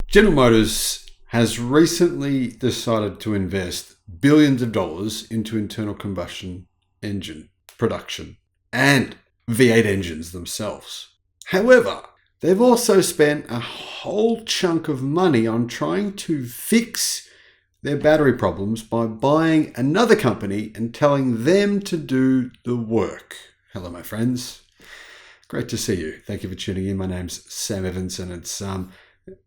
General Motors has recently decided to invest billions of dollars into internal combustion engine production and V8 engines themselves. However, they've also spent a whole chunk of money on trying to fix their battery problems by buying another company and telling them to do the work. Hello, my friends. Great to see you. Thank you for tuning in. My name's Sam Evans, and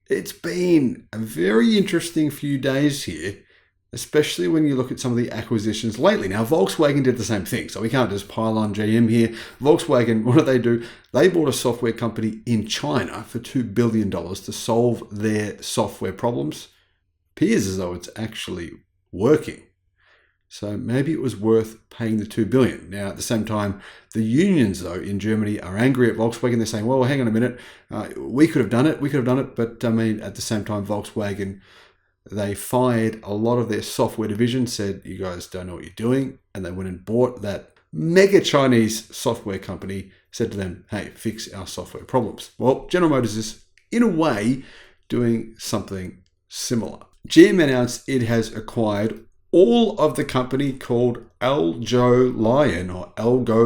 it's been a very interesting few days here, especially when you look at some of the acquisitions lately. Now, Volkswagen did the same thing, so we can't just pile on GM here. Volkswagen, what did they do? They bought a software company in China for $2 billion to solve their software problems. Appears as though it's actually working. So maybe it was worth paying the $2 billion. Now, at the same time, the unions, though, in Germany are angry at Volkswagen. They're saying, well, hang on a minute. We could have done it. But, at the same time, Volkswagen, they fired a lot of their software division, said, you guys don't know what you're doing. And they went and bought that mega Chinese software company, said to them, hey, fix our software problems. Well, General Motors is, in a way, doing something similar. GM announced it has acquired all of the company called Algo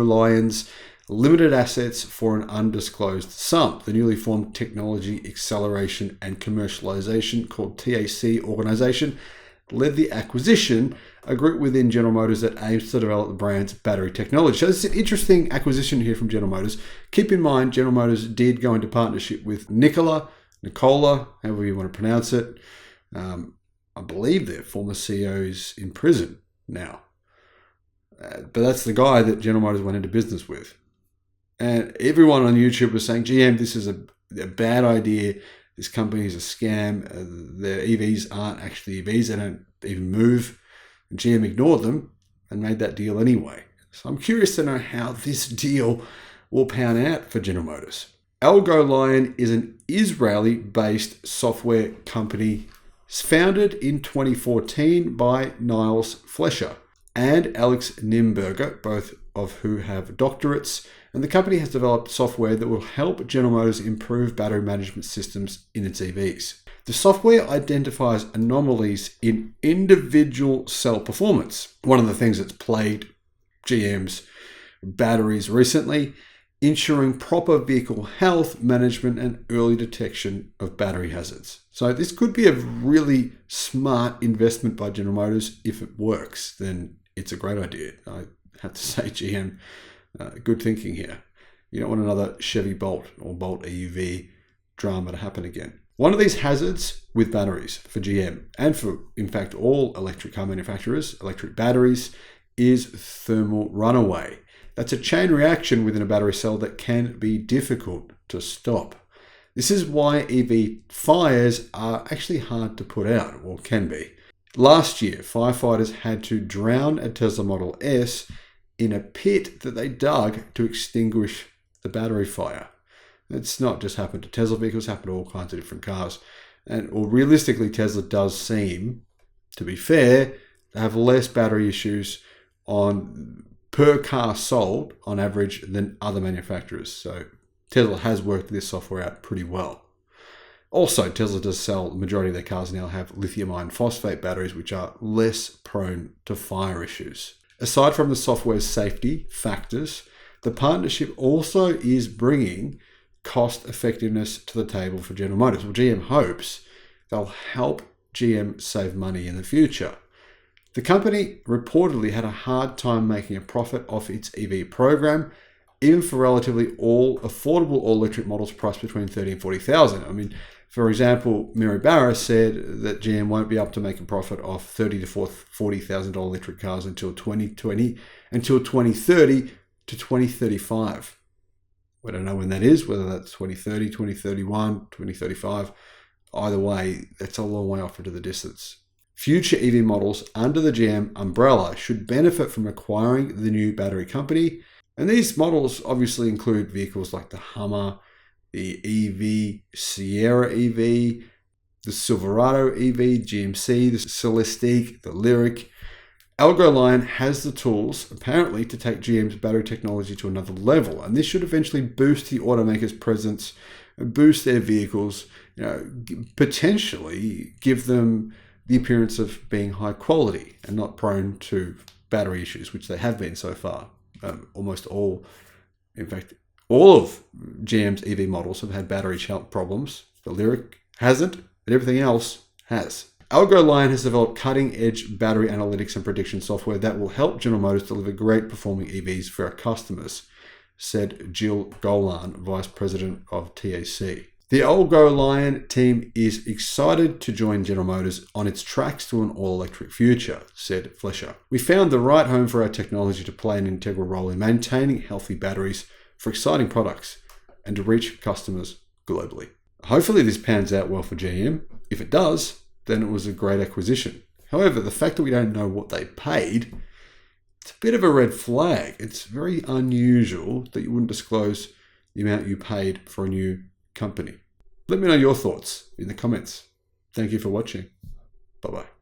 Lions limited assets for an undisclosed sum. The newly formed Technology Acceleration and Commercialization, called TAC organization, led the acquisition, a group within General Motors that aims to develop the brand's battery technology. So this is an interesting acquisition here from General Motors. Keep in mind, General Motors did go into partnership with Nikola, however you want to pronounce it. I believe their former CEO is in prison now. But that's the guy that General Motors went into business with. And everyone on YouTube was saying, GM, this is a bad idea. This company is a scam. Their EVs aren't actually EVs. They don't even move. And GM ignored them and made that deal anyway. So I'm curious to know how this deal will pan out for General Motors. Algo Lion is an Israeli-based software company founded in 2014 by Niles Flesher and Alex Nimberger, both of who have doctorates, and the company has developed software that will help General Motors improve battery management systems in its EVs. The software identifies anomalies in individual cell performance, one of the things that's plagued GM's batteries recently, ensuring proper vehicle health management and early detection of battery hazards. So this could be a really smart investment by General Motors. If it works, then it's a great idea. I have to say, GM, good thinking here. You don't want another Chevy Bolt or Bolt EUV drama to happen again. One of these hazards with batteries for GM and for, in fact, all electric car manufacturers, electric batteries, is thermal runaway. That's a chain reaction within a battery cell that can be difficult to stop. This is why EV fires are actually hard to put out, or can be. Last year, firefighters had to drown a Tesla Model S in a pit that they dug to extinguish the battery fire. It's not just happened to Tesla vehicles, it's happened to all kinds of different cars. Realistically, Tesla does seem, to be fair, to have less battery issues on per car sold on average than other manufacturers. So Tesla has worked this software out pretty well. Also, Tesla does sell, the majority of their cars now have lithium iron phosphate batteries, which are less prone to fire issues. Aside from the software's safety factors, the partnership also is bringing cost effectiveness to the table for General Motors. Well, GM hopes they'll help GM save money in the future. The company reportedly had a hard time making a profit off its EV program, even for relatively affordable all-electric models priced between $30,000 and $40,000. For example, Mary Barra said that GM won't be able to make a profit off $30,000 to $40,000 electric cars until 2030 to 2035. We don't know when that is, whether that's 2030, 2031, 2035. Either way, that's a long way off into the distance. Future EV models under the GM umbrella should benefit from acquiring the new battery company. And these models obviously include vehicles like the Hummer, the EV, Sierra EV, the Silverado EV, GMC, the Celestiq, the Lyriq. Algo Lion has the tools, apparently, to take GM's battery technology to another level, and this should eventually boost the automaker's presence boost their vehicles, potentially give them the appearance of being high quality and not prone to battery issues, which they have been so far. Almost all, in fact, all of GM's EV models have had battery problems. The Lyriq hasn't, but everything else has. AlgoLion has developed cutting-edge battery analytics and prediction software that will help General Motors deliver great performing EVs for our customers, said Jill Golan, Vice President of TAC. The AlgoLion team is excited to join General Motors on its tracks to an all-electric future, said Flesher. We found the right home for our technology to play an integral role in maintaining healthy batteries for exciting products and to reach customers globally. Hopefully this pans out well for GM. If it does, then it was a great acquisition. However, the fact that we don't know what they paid, it's a bit of a red flag. It's very unusual that you wouldn't disclose the amount you paid for a new company. Let me know your thoughts in the comments. Thank you for watching. Bye-bye.